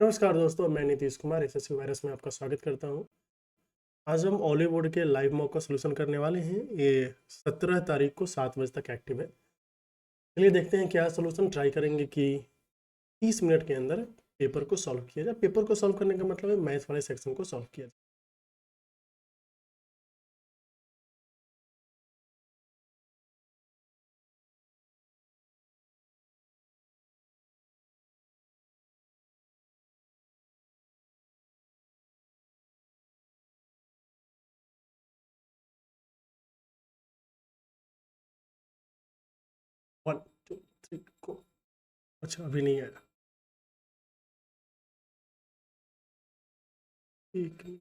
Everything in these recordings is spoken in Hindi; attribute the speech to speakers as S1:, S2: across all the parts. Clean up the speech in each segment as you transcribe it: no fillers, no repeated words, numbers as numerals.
S1: नमस्कार दोस्तों, मैं नीतीश कुमार एसएससी वायरस में आपका स्वागत करता हूं। आज हम ऑली बोर्ड के लाइव मॉक का सलूशन करने वाले हैं। ये 17 तारीख को 7 बजे तक एक्टिव है। चलिए देखते हैं क्या सलूशन। ट्राई करेंगे कि 30 मिनट के अंदर पेपर को सॉल्व किया जाए। पेपर को सॉल्व करने का मतलब है मैथ वाले सेक्शन को सॉल्व किया जाए। वन टू थ्री को अच्छा अभी नहीं आया। एक मिनट।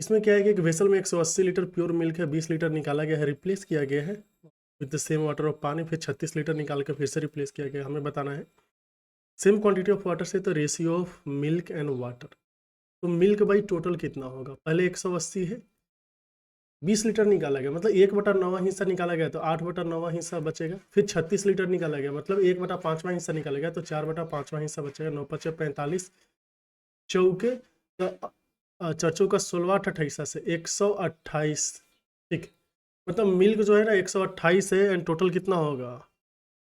S1: इसमें क्या है कि एक वेसल में 180 लीटर प्योर मिल्क है, 20 लीटर निकाला गया है, रिप्लेस किया गया है with the same water of पानी। फिर 36 लीटर निकाल कर फिर से रिप्लेस किया गया। हमें बताना है सेम क्वांटिटी ऑफ वाटर से तो ratio of milk and water. तो मिल्क बाई टोटल कितना होगा। पहले 180 है, 20 लीटर निकाला गया मतलब 1/9 हिस्सा निकाला गया तो 8/9 हिस्सा बचेगा। फिर 36 लीटर निकाला गया मतलब 1/5 हिस्सा निकाला गया तो 4/5 हिस्सा बचेगा। 9×5 = 45, चौके चर्चों का 16/28 से 128। ठीक, मतलब मिल्क जो है ना 128 है एंड टोटल कितना होगा।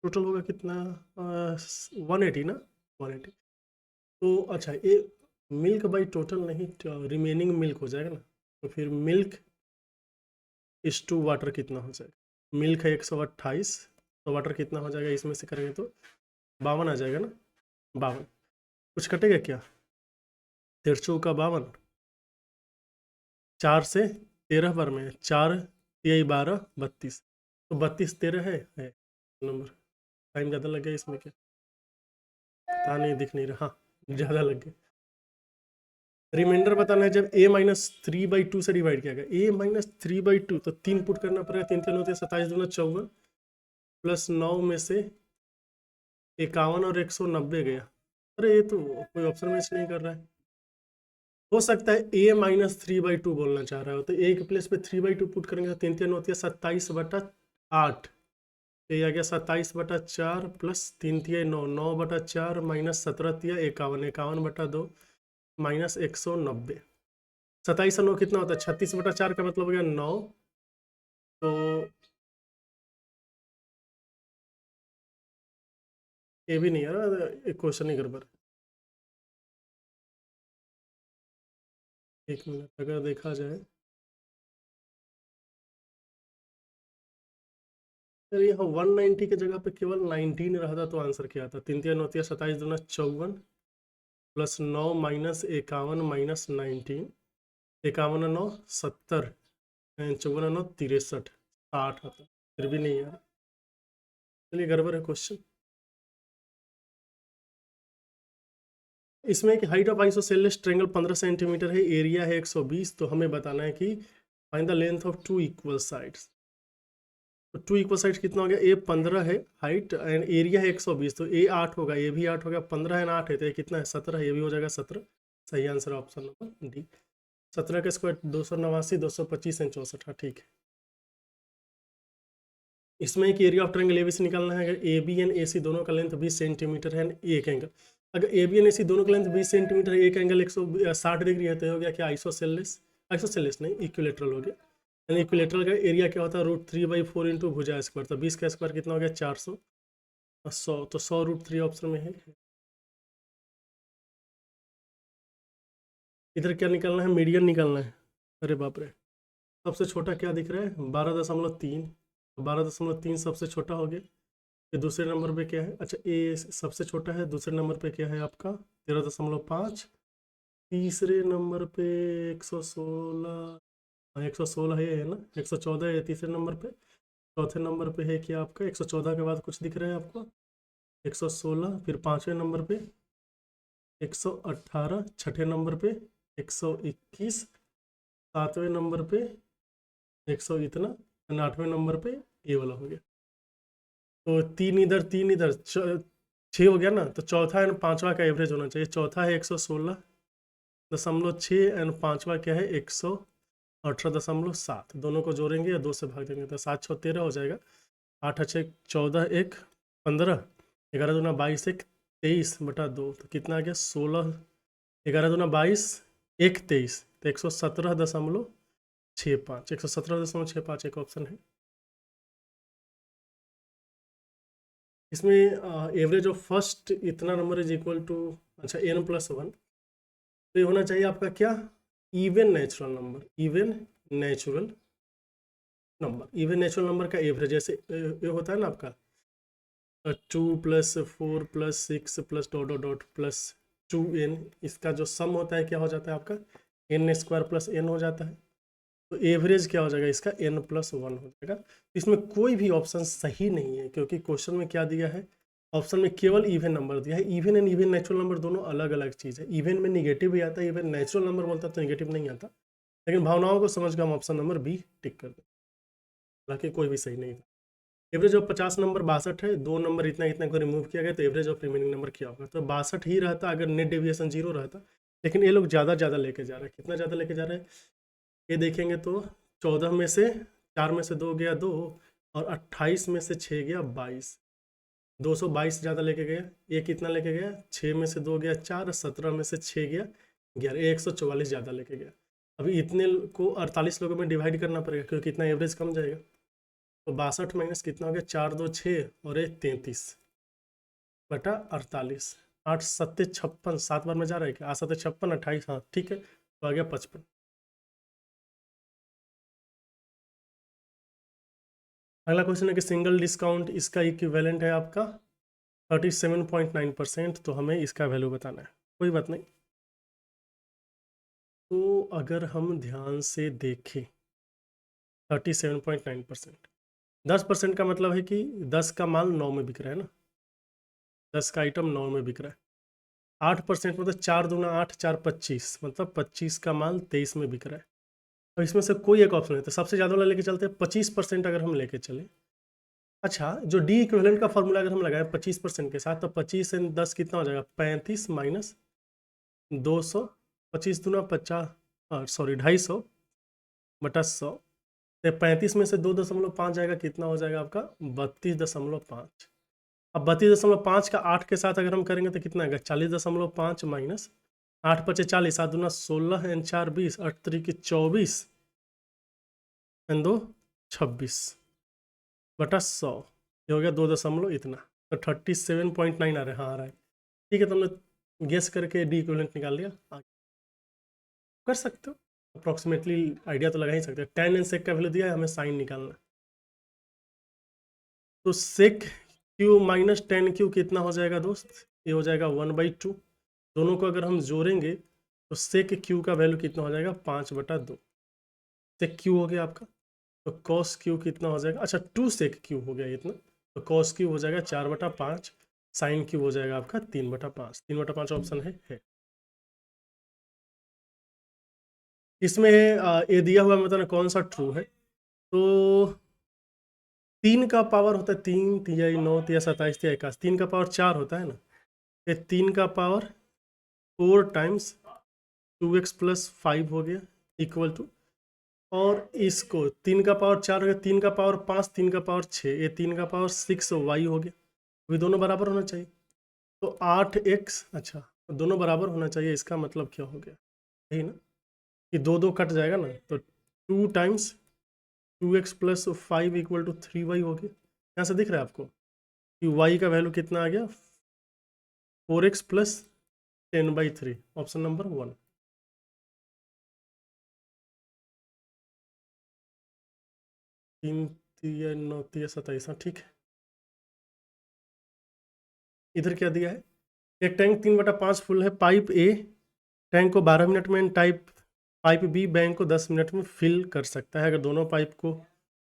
S1: टोटल होगा कितना 180 ना, 180। तो अच्छा ये मिल्क बाई टोटल नहीं, रिमेनिंग मिल्क हो जाएगा ना। तो फिर मिल्क इस टू वाटर कितना हो जाएगा। मिल्क है 128 तो वाटर कितना हो जाएगा, इसमें से करेंगे तो 52 आ जाएगा ना। 52 कुछ कटेगा क्या, 13 का 52, 4 से 13 बार में 4 3 12 32, तो 32 13 है नंबर। टाइम ज़्यादा लग गया इसमें क्या, पता नहीं, दिख नहीं रहा। हाँ ज़्यादा लग गया। रिमाइंडर बताना है जब a-3/2 से डिवाइड किया गया। a-3/2 तो 3 पुट करना पड़ेगा। 3 3 होते हैं 27 दूना 54 प्लस 9 में से 51 और 190 गया। अरे ये तो कोई ऑप्शन मैच नहीं कर रहा है। हो सकता है a-3/2 बोलना चाह रहा हो तो a के प्लेस पे 3/2 पुट करेंगे तो 3 3 होती है 27/8। तो ये आ गया 27/4 प्लस 3 3 9, 9/4 माइनस 17 3 51, 51/2 माइनस 190। 27 और 9 कितना होता है 36/4 का मतलब हो गया 9। तो ये भी नहीं है ना, एक क्वेश्चन ही गड़बड़। एक मिनट, अगर देखा जाए अगर यहाँ 190 की जगह पे केवल 19 रहता तो आंसर क्या आता। 3 3 होती है 27 दूना 54 प्लस 9 माइनस 51 माइनस 19, 51 9 70, 54 9 63, 60 आता। फिर भी नहीं यार, चलिए गड़बड़ है क्वेश्चन। इसमें कि height of isosceles triangle 15 centimetre है, एरिया है 120। तो हमें बताना है कि find the length of two equal sides. तो टू इक्वल साइड्स कितना हो गया, ए 15 है हाइट एंड एरिया है 120, तो ए 8 होगा, ए भी 8 होगा, 15 एंड 8 है तो ये कितना है 17, ये भी हो जाएगा 17। सही आंसर ऑप्शन नंबर डी। 17 का स्क्वायर 289, 225 एंड 64। हाँ ठीक है। इसमें एक एरिया ऑफ ट्रायंगल एबीसी निकालना है। अगर ए बी एंड ए सी दोनों का लेंथ 20 सेंटीमीटर है, एक एंगल अगर ए बी एंड ए सी दोनों का लेंथ 20 सेंटीमीटर, एक एंगल 160 डिग्री है तो हो गया क्या आइसोसेलेस। आइसोसेलेस नहीं, इक्विलेटरल हो गया। यानी इक्विलेटरल का एरिया क्या होता है √3/4 इंटू भुजा स्क्वायर। तो 20 का स्क्वायर कितना हो गया 400 और 100, तो 100√3 ऑप्शन में है। इधर क्या निकालना है, मीडियन निकालना है। अरे बाप रे, सबसे छोटा क्या दिख रहा है 12.3, 12.3 सबसे छोटा हो गया। फिर दूसरे नंबर पे क्या है, अच्छा ए सबसे छोटा है। दूसरे नंबर पे क्या है आपका 13.5। तीसरे नंबर पे 116, 116 है ना, 114 है तीसरे नंबर पे। चौथे नंबर पे है क्या आपका 114 के बाद कुछ दिख रहा है आपको 116। फिर पाँचवें नंबर पे 118, छठे नंबर पे 121, सातवें नंबर पे 100 इतना, आठवें नंबर पे ये वाला हो गया। तो 3 इधर 3 इधर 6 हो गया ना। तो चौथा एंड पांचवा का एवरेज होना चाहिए। चौथा है 116.6 एंड पांचवा क्या है 118.7। दोनों को जोड़ेंगे या 2 से भाग देंगे तो 7 6 13 हो जाएगा। 8 अच्छे 14 1 15, 11 दूना 22 1 23 बटा 2, तो कितना आ गया 16, 11 दूना 22 1 23, तो 117.65, 117.65 एक ऑप्शन है। इसमें एवरेज ऑफ फर्स्ट इतना नंबर इज इक्वल टू, अच्छा n+1, तो ये होना चाहिए आपका क्या, even natural number, even natural number का एवरेज, जैसे ये होता है ना आपका 2 + 4 + 6 + ... + 2n, इसका जो सम होता है क्या हो जाता है आपका n² + n हो जाता है, तो एवरेज क्या हो जाएगा इसका n+1 हो जाएगा। इसमें कोई भी ऑप्शन सही नहीं है, क्योंकि क्वेश्चन में क्या दिया है, ऑप्शन में केवल इवन नंबर दिया है। Even and even natural number दोनों अलग अलग चीज़ है, इवन में निगेटिव भी आता है, इवन नेचुरल नंबर बोलता तो निगेटिव नहीं आता, लेकिन भावनाओं को समझ कर हम ऑप्शन नंबर बी टिक कर दें, बाकी कोई भी सही नहीं था। एवरेज ऑफ 50 नंबर 62 है, 2 नंबर इतना इतना को रिमूव किया गया, तो एवरेज ऑफ रिमेनिंग नंबर क्या होगा, तो 62 ही रहता अगर नेट डेविएशन 0 रहता, लेकिन ये लोग ज़्यादा लेके जा रहे हैं। कितना ज़्यादा लेके जा रहे हैं ये देखेंगे तो 14 में से 4 में से 2 गया 2, और 28 में से 6 गया 22, 222 ज़्यादा लेके गया। ये कितना लेके गया 6 में से 2 गया 4, 17 में से 6 गया 11, 144 ज़्यादा लेके गया। अभी इतने को 48 लोगों में डिवाइड करना पड़ेगा, क्योंकि इतना एवरेज कम जाएगा, तो 62 माइनस कितना हो गया 4 2 6 और 1 33 बटा 48, 8 7 56, 7 बार में जा रहा है क्या, 8 7 56 28, हाँ ठीक है, तो आ गया 55। अगला क्वेश्चन है कि सिंगल डिस्काउंट, इसका इक्विवेलेंट है आपका 37.9%, तो हमें इसका वैल्यू बताना है। कोई बात नहीं, तो अगर हम ध्यान से देखें 37.9%, 10% का मतलब है कि 10 का माल 9 में बिक रहा है ना, 10 का आइटम 9 में बिक रहा है। 8% मतलब 4 दूना 8 4 25, मतलब 25 का माल 23 में बिक रहा है। और इसमें से कोई एक ऑप्शन है, तो सबसे ज़्यादा वाला लेके चलते हैं 25% अगर हम लेके चले। अच्छा, जो डी इक्विवेलेंट का फॉर्मूला अगर हम लगाए 25% के साथ, तो 25 से 10 कितना हो जाएगा 35 माइनस 200, 25 दूना 50, सॉरी 250 बटा 100, 35 में से 2.5 जाएगा, कितना हो जाएगा आपका 32.5। अब 32.5 का 8 के साथ अगर हम करेंगे तो कितना आएगा 40.5 माइनस 8 × 40, 7 दूना 16 एंड 4 20, 8 3 24 एंड 2 26 बटा 100, ये हो गया 2 इतना, तो 37.9 आ रहा है, हाँ आ रहा है। ठीक है, तो हमने गेस करके डी इक्विवेलेंट निकाल लिया, आगे कर सकते हो, अप्रॉक्सीमेटली आइडिया तो लगा ही सकते हो। tan एंड सेक का वैल्यू दिया है, हमें साइन निकालना, तो सेक क्यू माइनस tan क्यू कितना हो जाएगा दोस्त, ये हो जाएगा 1/2। दोनों को अगर हम जोड़ेंगे तो सेक क्यू का वैल्यू कितना हो जाएगा 5/2, सेक क्यू हो गया आपका, तो कॉस क्यू कितना हो जाएगा, अच्छा 2 सेक क्यू हो गया इतना, तो कॉस क्यू हो जाएगा 4/5, साइन क्यू हो जाएगा आपका 3/5, 3/5 ऑप्शन है। इसमें ये दिया हुआ मतलब कौन सा ट्रू है, तो 3 का पावर होता है 3 3 9 3 27 3 21, 3 का पावर 4 होता है ना, ये 3 का पावर 4 टाइम्स 2x + 5 हो गया इक्वल टू, और इसको 3 का पावर 4 हो गया, 3 का पावर 5, 3 का पावर 6, ये 3 का पावर 6y हो गया, ये दोनों बराबर होना चाहिए, तो 8x, अच्छा दोनों बराबर होना चाहिए, इसका मतलब क्या हो गया, यही ना कि 2 2 कट जाएगा ना, तो 2 times 2x + 5 equal to 3y हो गया। यहाँ से दिख रहा है आपको कि y का वैल्यू कितना आ गया 4x + 10/3, ऑप्शन नंबर 1। तीन 3 9 3 27, हाँ ठीक है। इधर क्या दिया है, एक टैंक 3/5 फुल है, पाइप ए टैंक को 12 मिनट में, पाइप बी बैंक को 10 मिनट में फिल कर सकता है। अगर दोनों पाइप को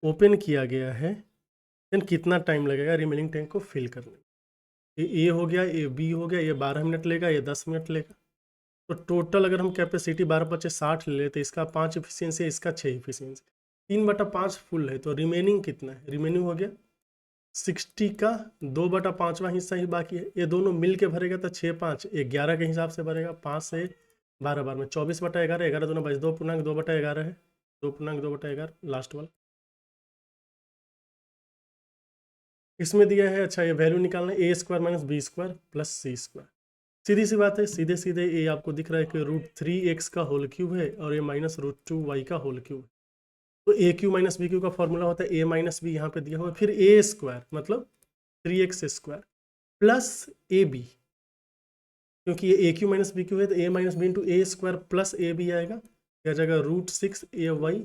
S1: ओपन किया गया है देन कितना टाइम लगेगा रिमेनिंग टैंक को फिल करने में, ये ए हो गया, ये बी हो गया, ये 12 मिनट लेगा, ये 10 मिनट लेगा, तो टोटल अगर हम कैपेसिटी 12/60 ले लेते, इसका 5 इफिशियंसी है, इसका 6 इफिशियंसी, 3/5 फुल है, तो रिमेनिंग कितना है, रिमेनिंग हो गया 60 का 2/5वां हिस्सा ही बाकी है, ये दोनों मिल के भरेगा तो 6 5 11 के हिसाब से भरेगा, 5 से 12 बार में 24/11, 11 दूना 22, 2.2/11 है, 2.2/11 लास्ट वाला। इसमें दिया है, अच्छा ये वैल्यू निकालना है, A square minus B square plus C square. सीधी सी बात है, सीधे सीधे ये आपको दिख रहा है कि √3x का होल क्यूब है और ये माइनस √2y का होल क्यूब है। तो ए क्यू माइनस बी क्यू का फॉर्मूला होता है ए माइनस बी, यहाँ पे दिया हुआ है, फिर ए स्क्वायर मतलब 3x square plus A B, क्योंकि ये A Q minus B Q है तो A minus B into A square plus A B आएगा, क्या जाएगा √6ay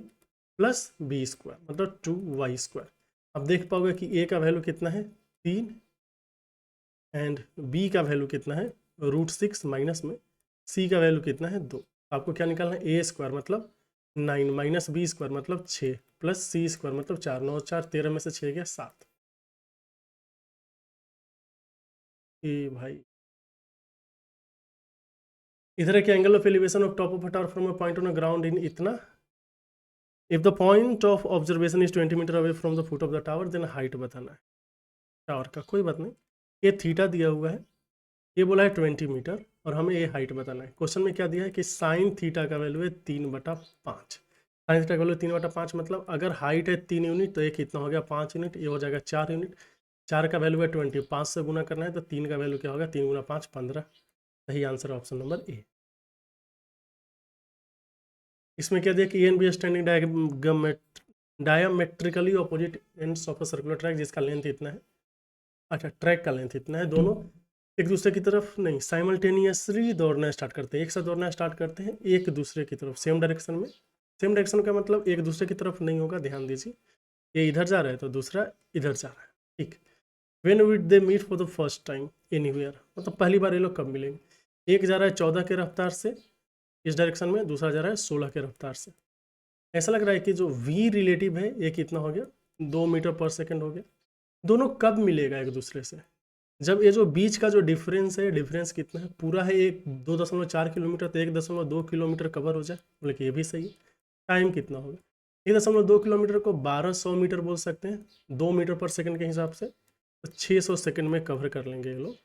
S1: प्लस बी स्क्वायर मतलब 2y स्क्वायर। अब देख पाओगे कि ए का वैल्यू कितना है 3 एंड बी का वैल्यू कितना है √6 माइनस में सी का वैल्यू कितना है 2। आपको क्या निकालना है, ए स्क्वायर मतलब 9 माइनस बी स्क्वायर मतलब 6 प्लस सी स्क्वायर मतलब 4, 9 4 13 में से 6 गया 7। ए भाई इधर है कि angle of elevation of top of a tower from a point on a ground in इतना, if the point of observation is 20 meter away from the foot of the tower then height बताना है टावर का। कोई बात नहीं, ये थीटा दिया हुआ है, ये बोला है 20 मीटर और हमें ये हाइट बताना है। क्वेश्चन में क्या दिया है कि साइन थीटा का वैल्यू है 3/5। साइन थीटा का वैल्यू 3/5 मतलब अगर हाइट है 3 यूनिट तो ये कितना हो गया 5 यूनिट, ये हो जाएगा 4 यूनिट। 4 का वैल्यू है 20, 5 से गुना करना है तो 3 का वैल्यू क्या होगा 3 गुना 5 15। सही आंसर ऑप्शन नंबर ए। इसमें क्या दिया कि A and B standing diametrically opposite ends of a circular track जिसका लेंथ इतना है, अच्छा ट्रैक का लेंथ इतना है, दोनों एक दूसरे की तरफ नहीं साइमल्टेनियसली दौड़ना स्टार्ट करते हैं, एक साथ दौड़ना स्टार्ट करते हैं एक दूसरे की तरफ सेम डायरेक्शन में। सेम डायरेक्शन का मतलब एक दूसरे की तरफ नहीं होगा, ध्यान दीजिए, ये इधर जा रहा है तो दूसरा इधर जा रहा है, ठीक। When did they meet for the first time anywhere मतलब पहली बार ये लोग कब मिलेंगे, एक जा रहा है 14 के रफ्तार से इस डायरेक्शन में, दूसरा जा रहा है 16 के रफ्तार से। ऐसा लग रहा है कि जो v रिलेटिव है ये कितना हो गया 2 मीटर पर सेकेंड हो गया। दोनों कब मिलेगा एक दूसरे से, जब ये जो बीच का जो डिफरेंस है, डिफरेंस कितना है पूरा है एक 2.4 किलोमीटर तो 1.2 किलोमीटर कवर हो जाए, बोले कि ये भी सही है। टाइम कितना होगा 1.2 किलोमीटर को 1200 मीटर बोल सकते हैं, 2 मीटर पर सेकंड के हिसाब से, तो 600 सेकंड में कवर कर लेंगे ये लोग।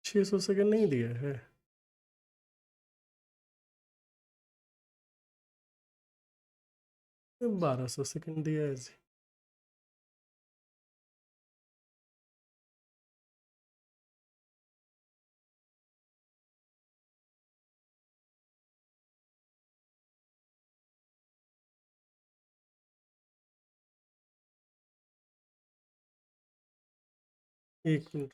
S1: छः सौ सेकंड नहीं दिया है, 1200 सेकंड दिया है जी। एक मिनट,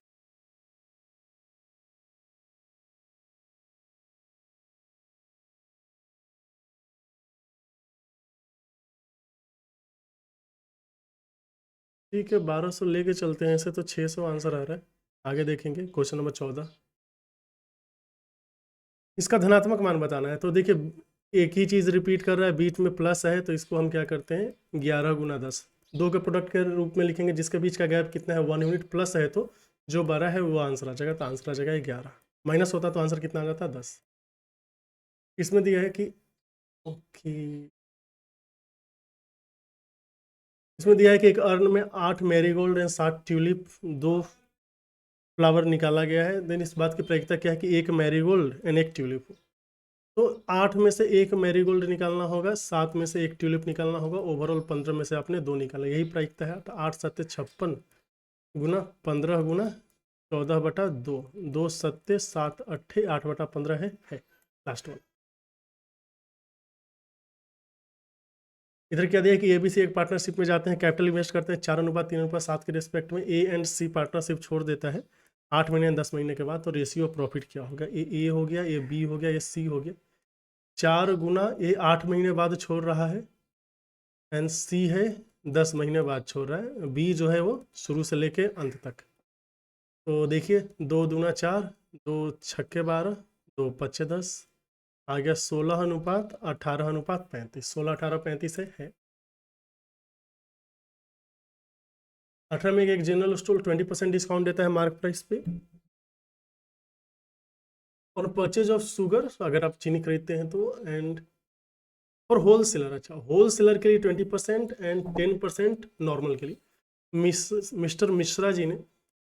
S1: ठीक है 1200 लेके चलते हैं, ऐसे तो 600 आंसर आ रहा है। आगे देखेंगे क्वेश्चन नंबर 14, इसका धनात्मक मान बताना है। तो देखिए एक ही चीज़ रिपीट कर रहा है, बीच में प्लस है तो इसको हम क्या करते हैं 11 गुना 10, दो के प्रोडक्ट के रूप में लिखेंगे, जिसके बीच का गैप कितना है 1 यूनिट, प्लस है तो जो 12 है वो आंसर आ जाएगा, तो आंसर आ जाएगा 11, माइनस होता तो आंसर कितना आ जाता 10। इसमें दिया है कि ओके, इसमें दिया है कि एक अर्न में 8 मैरीगोल्ड एंड 7 ट्यूलिप 2 फ्लावर निकाला गया है। देन इस बात की प्रायिकता क्या है कि एक मैरीगोल्ड एंड एक ट्यूलिप, तो 8 में से एक मैरीगोल्ड निकालना होगा, 7 में से एक ट्यूलिप निकालना होगा, ओवरऑल 15 में से आपने 2 निकाला, यही प्रायिकता है। तो 8 सत्ते 56 गुना 15 गुना 14/2, 2 सत्ते 7 अट्ठे 8/15 है लास्ट वन। इधर क्या दिया कि ABC एक पार्टनरशिप में जाते हैं, कैपिटल इन्वेस्ट करते हैं 4:3:7 के रिस्पेक्ट में, A एंड C पार्टनरशिप छोड़ देता है 8 महीने 10 महीने के बाद, तो रेशियो प्रॉफिट क्या होगा, ए हो गया, ये B हो गया, ये C हो गया। 4 गुना ए 8 महीने बाद छोड़ रहा है एंड C है 10 महीने बाद छोड़ रहा है, B जो है वो शुरू से लेके अंत तक। तो देखिए 2 दूना 4, 2 छक्के 12, 2 पच्चे 10, आ गया 16:18:35, 16 18 35 है। 18 में एक जनरल स्टोर 20% डिस्काउंट देता है मार्क प्राइस पे और परचेज ऑफ शुगर, अगर आप चीनी खरीदते हैं तो, एंड और होल सेलर, अच्छा होल सेलर के लिए 20% एंड 10% नॉर्मल के लिए। मिस्टर मिश्रा जी ने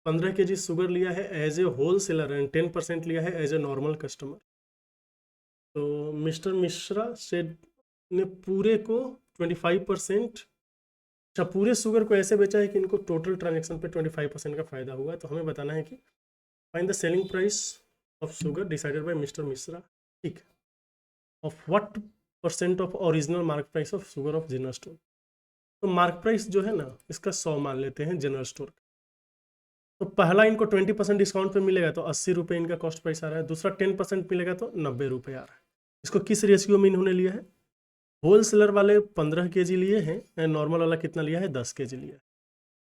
S1: 15 kg शुगर लिया है as a wholesaler and 10% लिया है एज ए नॉर्मल कस्टमर। तो मिस्टर मिश्रा सेड ने पूरे को 25%, अच्छा पूरे शुगर को ऐसे बेचा है कि इनको टोटल ट्रांजेक्शन पे 25% का फायदा हुआ। तो हमें बताना है कि find the selling price of sugar decided by mister Mishra, ठीक, of what percent of original mark price of sugar of general store. तो मार्क प्राइस जो है ना इसका 100 मान लेते हैं जनरल स्टोर का। तो पहला इनको 20% डिस्काउंट पे मिलेगा तो 80 रुपये इनका कॉस्ट प्राइस आ रहा है, दूसरा 10% मिलेगा तो 90 रुपये आ रहा है। इसको किस रेशियो में इन्होंने लिया है? होलसेलर वाले 15 kg लिए हैं, नॉर्मल वाला कितना लिया है? 10 kg लिया है,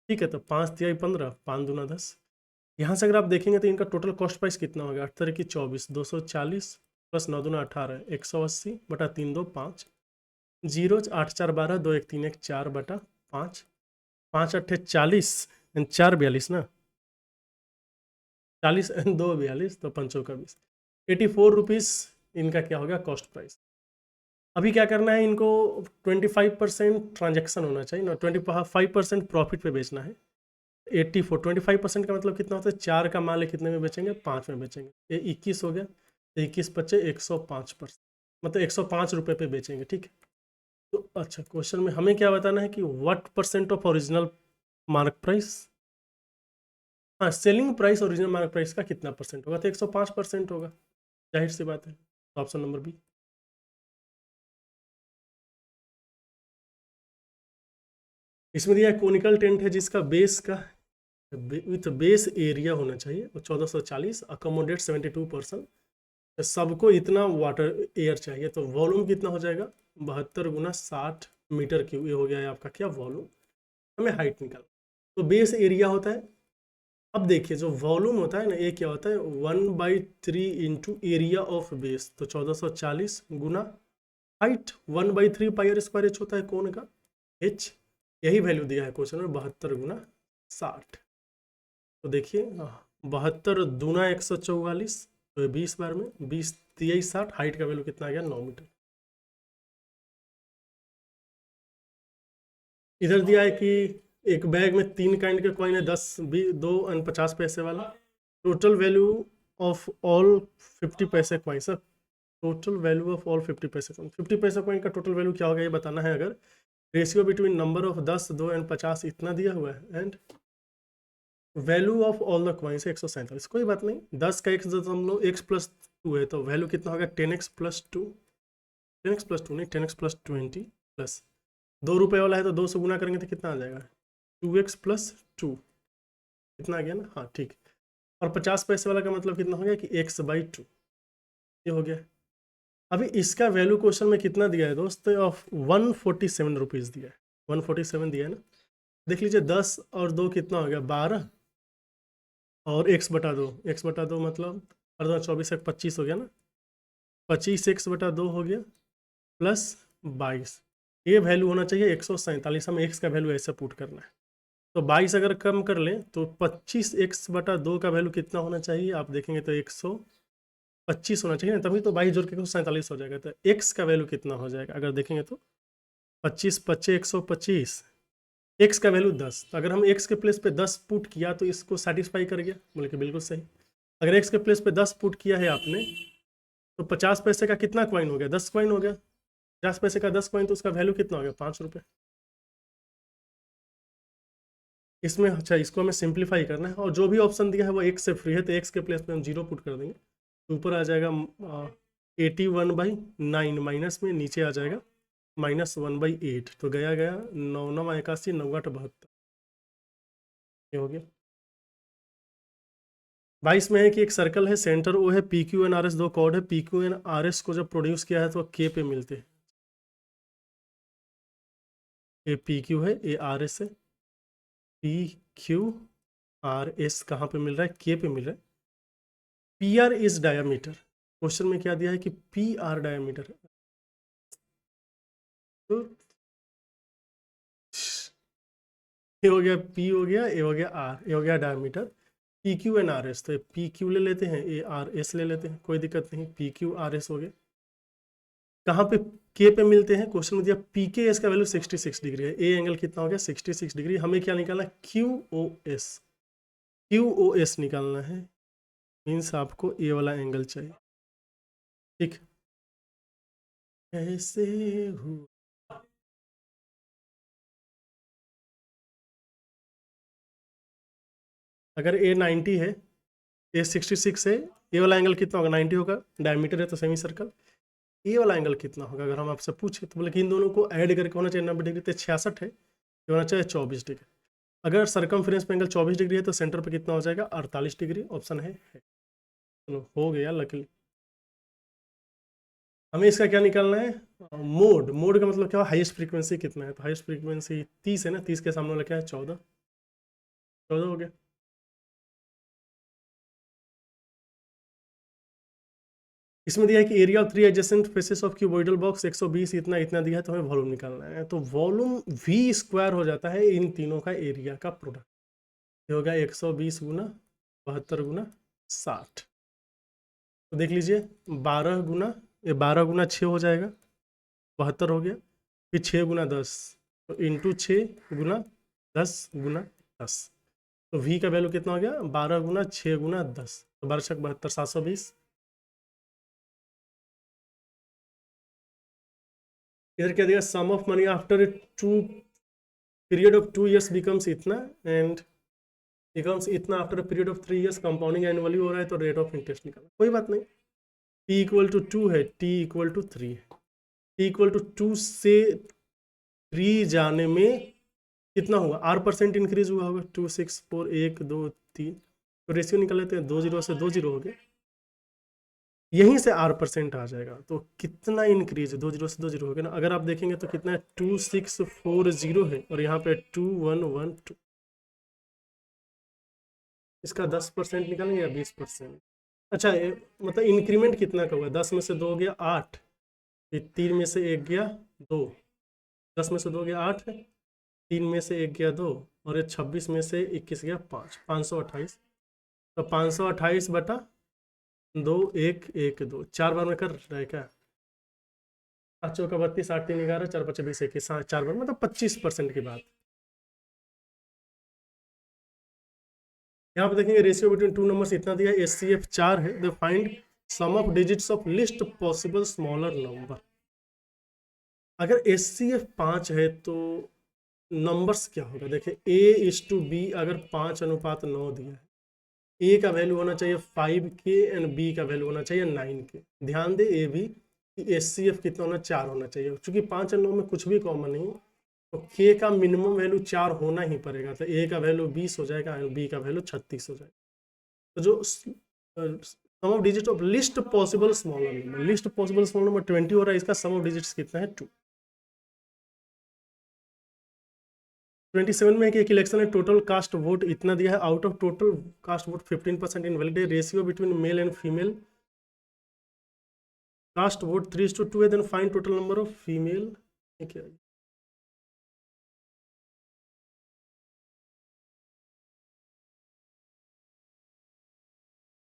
S1: ठीक है। तो 5 तिहाई 15, 5 दूना 10। यहाँ से अगर आप देखेंगे तो इनका टोटल कॉस्ट प्राइस कितना होगा? 8 की 24, 240 प्लस 9 दूना 18, 180 बटा 3 2 5, 0 8 4 12, 2 1 3 1 4 बटा 5, 5 8 40, 4 42 ना, 40 2 42, तो 5 का 20, 84 रुपीज़ इनका क्या होगा कॉस्ट प्राइस। अभी क्या करना है इनको? 25% ट्रांजेक्शन होना चाहिए ना, 25% प्रॉफिट पे बेचना है। 84 25% का मतलब कितना होता है? 4 का माल है, कितने में बेचेंगे? 5 में बेचेंगे। ये 21 हो गया, 21 बचे 105%, मतलब 105 रुपये पे बेचेंगे, ठीक है। तो अच्छा क्वेश्चन में हमें क्या बताना है कि what percent of original mark price, हाँ selling price original mark price का कितना परसेंट होगा? तो 105% होगा, जाहिर सी बात है। तो ऑप्शन नंबर बी। इसमें दिया है कोनिकल टेंट है जिसका बेस का विथ बेस एरिया होना चाहिए 1440, अकोमोडेट 72%, सबको इतना वाटर एयर चाहिए। तो वॉल्यूम कितना हो जाएगा? 72 गुना 60 मीटर क्यूब, ये हो गया है आपका क्या? वॉल्यूम। हमें हाइट निकाल, तो बेस एरिया होता है। अब देखिए जो वॉल्यूम होता है ना, ये क्या होता है? 1/3 इंटू एरिया ऑफ बेस, तो 1440 गुना height 1/3 pi R square H होता है कौन का? एच। यही वैल्यू दिया है क्वेश्चन में, 72 गुना 60। तो देखिए 72 दूना 144, तो 20 बार में 20 23 60, हाइट का वैल्यू कितना आ गया? 9 मीटर। इधर दिया है कि एक बैग में 3 काइंड के कॉइन है, 10 2 और 50 पैसे वाला। टोटल वैल्यू ऑफ ऑल 50 पैसे coin, sir total value of all 50 पैसे कॉइन, 50 पैसे कॉइन का टोटल वैल्यू क्या होगा ये बताना है। अगर ratio between number of 10 2 and 50 इतना दिया हुआ है, and value of all the coins 147, कोई बात नहीं। 10 का x+2 है, तो वैल्यू कितना होगा? 10x+2, 10x+2 नहीं 10x+20 प्लस 2 रुपये वाला है तो 2 से गुना करेंगे तो कितना आ जाएगा? 2x+2, कितना आ गया ना? हाँ ठीक। और 50 पैसे वाला का मतलब कितना हो गया कि x/2, ये हो गया। अभी इसका वैल्यू क्वेश्चन में कितना दिया है दोस्त? ऑफ 147 रुपीज़ दिया है, 147 दिया है ना। देख लीजिए 10 और 2 कितना हो गया? 12, और x/2, x/2 मतलब 24 एक 25 हो गया ना, 25 x/2 हो गया प्लस 22, ये वैल्यू होना चाहिए 147। हमें x का वैल्यू ऐसे पुट करना है, तो 22 अगर कम कर लें तो 25 x/2 का वैल्यू कितना होना चाहिए? आप देखेंगे तो 125 होना चाहिए ना, तभी तो 22 जोड़ के 147 हो जाएगा। तो x का वैल्यू कितना हो जाएगा? अगर देखेंगे तो 25 25 125, x का वैल्यू 10, तो अगर हम x के प्लेस पे 10 पुट किया तो इसको सेटिस्फाई कर गया, बोले कि बिल्कुल सही। अगर x के प्लेस पे 10 पुट किया है आपने तो 50 पैसे का कितना कॉइन हो गया? 10 कॉइन हो गया। 50 पैसे का 10 कॉइन, तो उसका वैल्यू कितना हो गया? 5 रुपये। इसमें अच्छा इसको हमें सिंप्लीफाई करना है, और जो भी ऑप्शन दिया है वो x से फ्री है, तो x के प्लेस पे हम 0 पुट कर देंगे, तो ऊपर आ जाएगा 81/9, माइनस में नीचे आ जाएगा -1/8, तो गया गया 9 9 81 9 8 72, ये हो गया। 22 में है कि एक सर्कल है, सेंटर ओ है, P Q N R S दो कॉर्ड है, P Q N R S को जब प्रोड्यूस किया है तो के पे मिलते हैं। ये पी क्यू है, ये आर एस है, पी क्यू आर एस कहाँ पे मिल रहा है? के पे मिल रहा है। P R is diameter, question में क्या दिया है कि पी आर डायामीटर है, तो ये हो गया पी, हो गया ए, हो गया आर, ये हो गया diameter. P Q N R S, तो पी क्यू ले लेते हैं, ए आर एस ले लेते हैं, कोई दिक्कत नहीं। पी क्यू आर एस हो गया, कहाँ पे? के पे मिलते हैं। क्वेश्चन में दिया पी के एस का वैल्यू 66 डिग्री है, ए एंगल कितना हो गया? 66 डिग्री। हमें क्या निकालना है? Q O S, Q O S निकालना है, मीन्स आपको ए वाला एंगल चाहिए, ठीक। कैसे हुआ। अगर ए 90 है, ए 66 है, ये वाला एंगल कितना होगा? 90 होगा, डायमीटर है तो सेमी सर्कल। ये वाला एंगल कितना होगा अगर हम आपसे पूछे, तो बोले कि इन दोनों को ऐड करके होना चाहिए 90 डिग्री, तो 66 है, ये होना चाहिए 24 डिग्री। अगर सरकमफ्रेंस पे एंगल 24 डिग्री है तो सेंटर पे कितना हो जाएगा? 48 डिग्री। ऑप्शन है। चलो हो गया लकीली। हमें इसका क्या निकालना है? मोड। मोड का मतलब क्या हो? हाईएस्ट फ्रीक्वेंसी कितना है? तो हाईएस्ट फ्रीक्वेंसी 30 है ना, 30 के सामने वाला क्या है? 14। 14 हो गया। इसमें दिया है कि area of 3 adjacent faces of cuboidal box 120 इतना इतना दिया है, तो हमें वॉल्यूम निकालना है। तो वॉल्यूम वी स्क्वायर हो जाता है इन तीनों का एरिया का प्रोडक्ट। ये होगा 120 गुना 72 गुना 60। तो देख लीजिए 12 गुना, ये 12 गुना 6 हो जाएगा, 72 हो गया। फिर 6 गुना 10, तो इंटू 6 गुना 10 गुना 10। तो वी का वैल्यू कितना हो गया? 12 गुना 6 गुना 10, तो 12 छक 72, 720। इधर क्या दिया? Sum of money after two period of 2 years becomes इतना, एंड बिकम्स इतना after a period of 3 years, compounding annually हो रहा है, तो रेट ऑफ इंटरेस्ट निकालना। कोई बात नहीं, t इक्वल टू 2 है, t इक्वल टू 3 है। t इक्वल टू 2 से 3 जाने में कितना हुआ? r% इंक्रीज हुआ होगा। 2 6 4 1 2 3, तो रेशियो निकाल लेते हैं, 2 0 से 2 0 हो गए, यहीं से r% आ जाएगा। तो कितना इंक्रीज? 2 0 से 2 0 हो गया ना। अगर आप देखेंगे तो कितना है? 2 6 4 0 है, और यहाँ पे 2 1 1 2। इसका 10% निकालेंगे या 20%? अच्छा, मतलब इंक्रीमेंट कितना का हुआ? 10 में से 2 हो गया 8, फिर 3 में से 1 गया 2, 10 में से 2 गया 8 है, 3 में से 1 गया 2, और ये 26 में से 21 गया 5, 528। तो 528 बटा 2 1 1 2, 4 बार में कर रहा है क्या? 5 चौका 32, 8 3 11, 4 5 20 21, 4 बार, मतलब 25% की बात। यहाँ पे देखेंगे रेशियो बिटवीन टू नंबर्स इतना दिया है, HCF 4 है, the find sum of digits of list possible smaller number. अगर HCF 5 है तो नंबर्स क्या होगा? देखिए A:B, अगर 5:9 दिया है, ए का वैल्यू होना चाहिए 5 के एंड बी का वैल्यू होना चाहिए 9 के। ध्यान दे ये भी कि HCF कितना होना? 4 होना चाहिए, क्योंकि 5 और 9 में कुछ भी कॉमन नहीं, तो के का मिनिमम वैल्यू 4 होना ही पड़ेगा। तो ए का वैल्यू 20 हो जाएगा एंड बी का वैल्यू 36 हो जाएगा। तो जो sum of digit of list possible smaller number, least possible smaller number 20 हो रहा है, इसका सम ऑफ डिजिट्स कितना है? 2। 27 में एक इलेक्शन है, टोटल कास्ट वोट इतना दिया है, out of total cast vote 15% invalid है, ratio between male and female cast vote 3:2 है, then find total number of female. क्या है?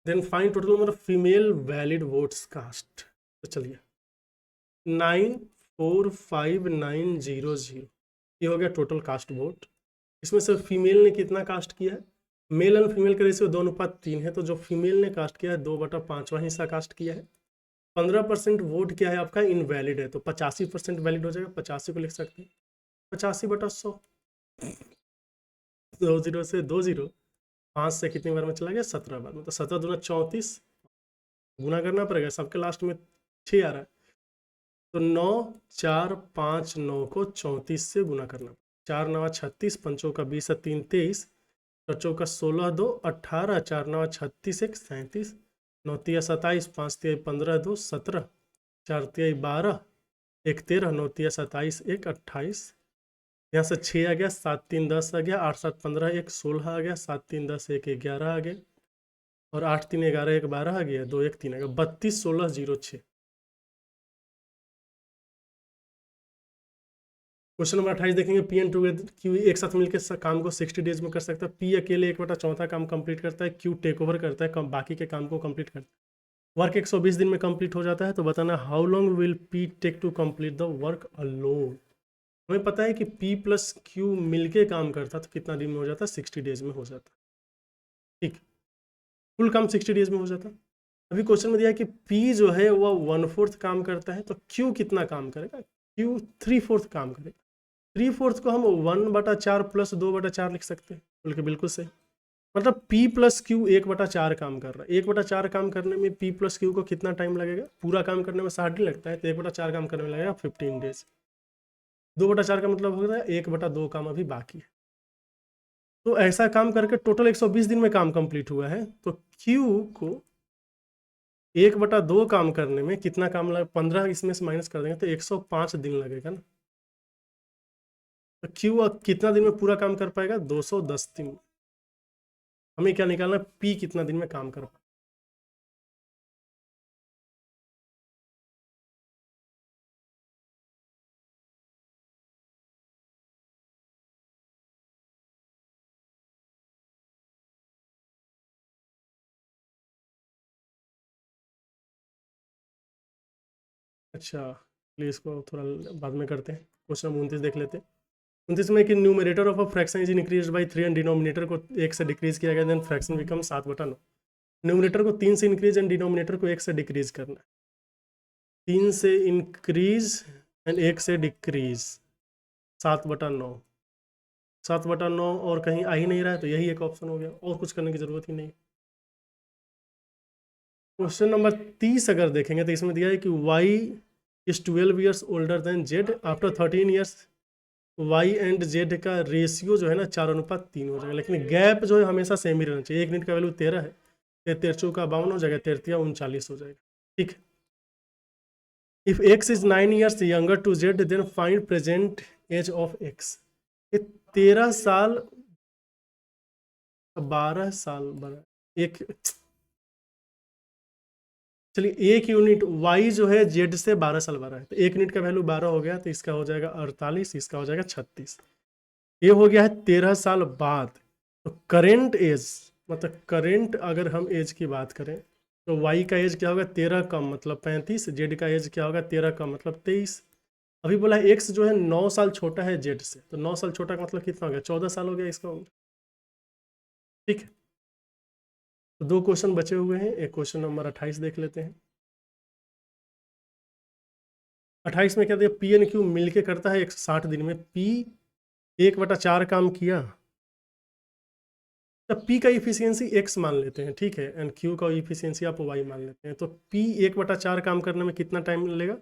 S1: Then find total number of female valid votes cast. तो चलिए 945,900, ये हो गया टोटल कास्ट वोट। इसमें से फीमेल ने कितना कास्ट किया है? मेल एंड फीमेल का रेशियो 2:3 है, तो जो फीमेल ने कास्ट किया है 2/5वां हिस्सा कास्ट किया है। 15% वोट क्या है आपका? इनवैलिड है, तो 85% वैलिड हो जाएगा। 85 को लिख सकते हैं 85/100, 2 0 से 2 0, 5 से कितनी बार में चला गया? 17 बार में, तो 17 दूना 34, गुना करना पड़ेगा, सबके लास्ट में 6 आ रहा है, तो 9 4 5 9 को 34 से गुना करना। 4 9 36, 5 का 20 3 23, 4 का 16 2 18, 4 9 36 1 37, 9 3 27, 5 3 15 2 17, 4 3 12 1 13, 9 3 27 1 28, यहाँ से 6 आ गया, 7 3 10 आ गया, 8 7 15 1 16 आ गया, 7 3 10 1 11 आ गया, और 8 3 11 1 12 आ गया, 2 1 3 आ गया, 32 16 0 6। क्वेश्चन नंबर 28 देखेंगे, पी एंड टूगेदर क्यू एक साथ मिलकर काम को 60 डेज में कर सकता है। पी अकेले 1/4 काम कंप्लीट करता है, क्यू टेक ओवर करता है, बाकी के काम को कंप्लीट करता है। वर्क 120 दिन में कंप्लीट हो जाता है, तो बताना how long will P take to complete the work alone. हमें पता है कि पी प्लस क्यू मिलके काम करता तो कितना दिन में हो जाता? 60 डेज में हो जाता। ठीक, फुल काम 60 डेज में हो जाता। अभी क्वेश्चन में दिया है कि P जो है वह 1/4 काम करता है, तो Q कितना काम करेगा? Q 3/4 काम करेगा। 3/4 को हम 1/4 प्लस 2/4 लिख सकते हैं, बोल के बिल्कुल सही। मतलब P प्लस क्यू 1/4 काम कर रहा है। 1/4 काम करने में P प्लस क्यू को कितना टाइम लगेगा? पूरा काम करने में 60 दिन लगता है, तो 1/4 काम करने में लगेगा 15 डेज। 2/4 का मतलब हो रहा है 1/2 काम अभी बाकी है। तो ऐसा काम करके टोटल 120 दिन में काम कंप्लीट हुआ है। तो Q को 1/2 काम करने में कितना काम लगा? 15 इसमें से माइनस कर देंगे तो 105 दिन लगेगा ना। तो Q अब कितना दिन में पूरा काम कर पाएगा? 210 दिन। हमें क्या निकालना है? P कितना दिन में काम कर पाएगा। अच्छा, चलिए इसको थोड़ा बाद में करते हैं। क्वेश्चन नंबर 29 देख लेते हैं। 29 में कि numerator of a fraction is increase by 3 and denominator को 1 से डिक्रीज किया गया, देन फ्रैक्शन बिकम 7/9। न्यूमरेटर को 3 से इंक्रीज एंड डिनोमिनेटर को 1 से डिक्रीज करना है। 3 से इंक्रीज एंड 1 से डिक्रीज, 7/9। 7/9 और कहीं आ ही नहीं रहा है, तो यही एक ऑप्शन हो गया, और कुछ करने की जरूरत ही नहीं। क्वेश्चन नंबर 30 अगर देखेंगे तो इसमें दिया है कि y is 12 years older than z after 13 years. y and z का रेशियो जो है ना 4:3 हो जाएगा, लेकिन गैप जो है हमेशा सेम ही रहना चाहिए। 1 यूनिट का वैल्यू 13 है, 13 का 52 हो जाएगा, 13 39 हो जाएगा। ठीक है। If x is 9 years younger to z then find present age of x। ये 13 साल 12 साल बड़ा एक, चलिए एक यूनिट y जो है z से 12 साल बड़ा है, तो 1 यूनिट का वैल्यू 12 हो गया, तो इसका हो जाएगा 48, इसका हो जाएगा 36। ये हो गया है 13 साल बाद। तो करेंट एज, मतलब करेंट अगर हम एज की बात करें तो y का एज क्या होगा? 13 कम मतलब 35, z का एज क्या होगा? 13 कम मतलब 23। अभी बोला x जो है 9 साल छोटा है z से, तो 9 साल छोटा का मतलब कितना हो गया? 14 साल हो गया इसका उम्र। ठीक है। तो 2 क्वेश्चन बचे हुए हैं, एक क्वेश्चन नंबर 28 देख लेते हैं। 28 में क्या दिया? पी एन क्यू मिलके करता है 160 दिन में। P 1/4 काम किया, तब P का इफिशियंसी x मान लेते हैं, ठीक है, एंड Q का इफिशियंसी आप y मान लेते हैं। तो P 1/4 काम करने में कितना टाइम लेगा?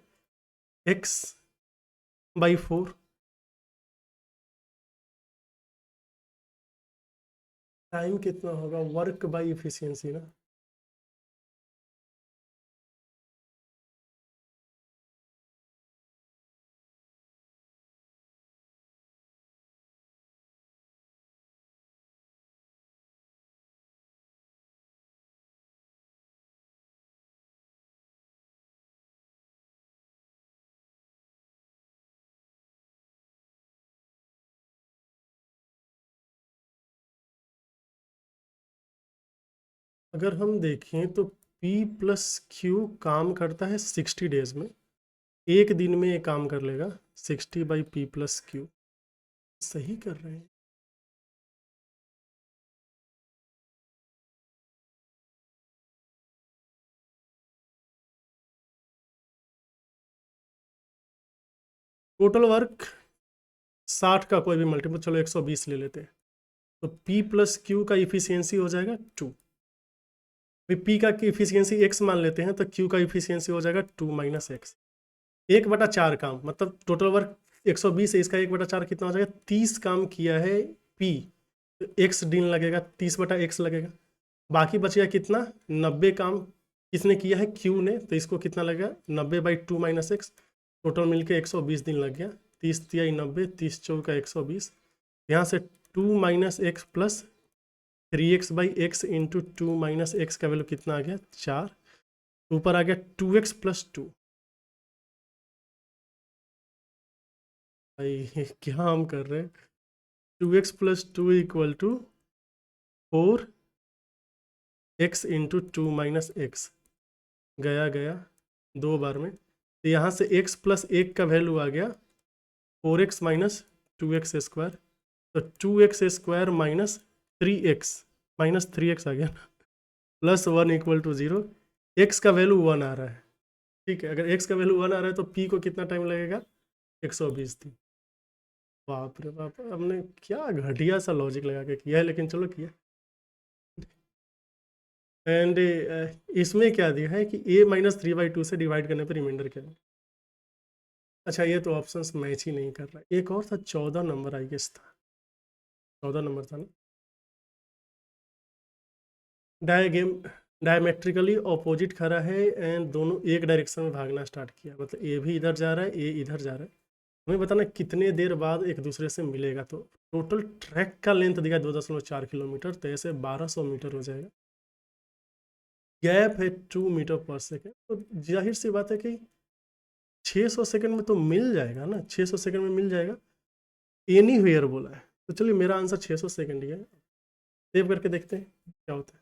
S1: x/4। टाइम कितना होगा? वर्क बाई इफिशियंसी ना। अगर हम देखें तो P प्लस Q काम करता है 60 डेज में, एक दिन में ये काम कर लेगा 60/P प्लस Q। सही कर रहे हैं। टोटल वर्क 60 का कोई भी मल्टीपल, चलो 120 ले लेते हैं। तो P प्लस Q का इफिशियंसी हो जाएगा 2। P का इफिशियंसी x मान लेते हैं, तो Q का इफिशियंसी हो जाएगा 2 - x। 1/4 काम मतलब टोटल वर्क 120 है, इसका 1/4 कितना हो जाएगा? 30 काम किया है P, तो x दिन लगेगा, 30/x लगेगा। बाकी बचेगा कितना? 90 काम किसने किया है? Q ने, तो इसको कितना लगेगा? 90/2 - x। टोटल मिलके 120 दिन लग गया। 30 तिया 90, 30 चौका 120। यहाँ से 2 - x plus 3x/x into 2 - x का वैल्यू कितना आ गया? 4। ऊपर आ गया 2x + 2। भाई क्या हम कर रहे हैं? 2x + 2 = 4x into 2 - x। गया गया 2 बार में, तो यहाँ से x + 1 का वैल्यू आ गया 4x - 2x²। तो 2x² - 3x आ गया ना, +1 = 0। एक्स का वैल्यू 1 आ रहा है, ठीक है। अगर एक्स का वैल्यू 1 आ रहा है तो पी को कितना टाइम लगेगा, 120 दिन। बाप रे बाप, हमने क्या घटिया सा लॉजिक लगा के किया है, लेकिन चलो किया। एंड इसमें क्या दिया है कि a-3/2 से डिवाइड करने पर रिमाइंडर क्या है। अच्छा, ये तो ऑप्शंस मैच ही नहीं कर रहा। एक और था 14 नंबर, आई गेस था 14 नंबर था ना। डायगेम डायमेट्रिकली ऑपोजिट खड़ा है एंड दोनों एक डायरेक्शन में भागना स्टार्ट किया, मतलब ए भी इधर जा रहा है, ए इधर जा रहा है। हमें बताना कितने देर बाद एक दूसरे से मिलेगा। तो टोटल ट्रैक का लेंथ दिखा 2.4 किलोमीटर, तो ऐसे 1200 मीटर हो जाएगा। गैप है 2 मीटर पर सेकेंड, तो जाहिर सी बात है कि 600 सेकंड में तो मिल जाएगा ना, 600 सेकंड में मिल जाएगा। एनी वेयर बोला है, तो चलिए मेरा आंसर 600 सेकंड ही है। सेव करके देखते हैं क्या होता है।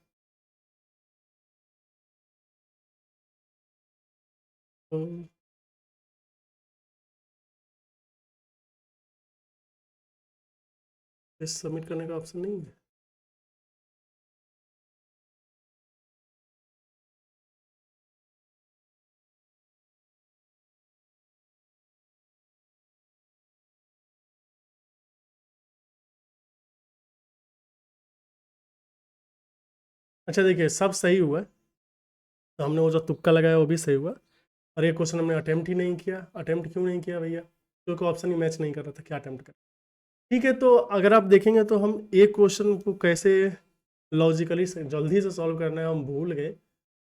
S1: तो इस सबमिट करने का ऑप्शन नहीं है। अच्छा देखिए, सब सही हुआ है, तो हमने वो जो तुक्का लगाया वो भी सही हुआ। और ये क्वेश्चन हमने अटेम्प्ट ही नहीं किया। अटेम्प्ट क्यों नहीं किया भैया, क्योंकि ऑप्शन ही मैच नहीं कर रहा था, क्या अटेम्प्ट कर। ठीक है, तो अगर आप देखेंगे तो हम एक क्वेश्चन को कैसे लॉजिकली से जल्दी से सॉल्व करना है हम भूल गए।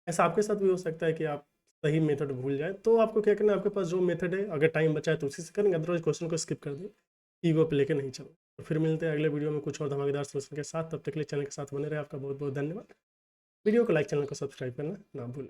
S1: ऐसा आपके साथ भी हो सकता है कि आप सही मेथड भूल जाए। तो आपको क्या करना है, आपके पास जो मेथड है अगर टाइम बचा है तो उसी से करेंगे, अदरवाइज क्वेश्चन को स्किप कर दें, ईगो पे लेके नहीं चलो। तो फिर मिलते हैं अगले वीडियो में कुछ और धमाकेदार सोल्यूशन के साथ। तब तक के लिए चैनल के साथ बने रहे। आपका बहुत बहुत धन्यवाद। वीडियो को लाइक, चैनल को सब्सक्राइब करना ना भूलें।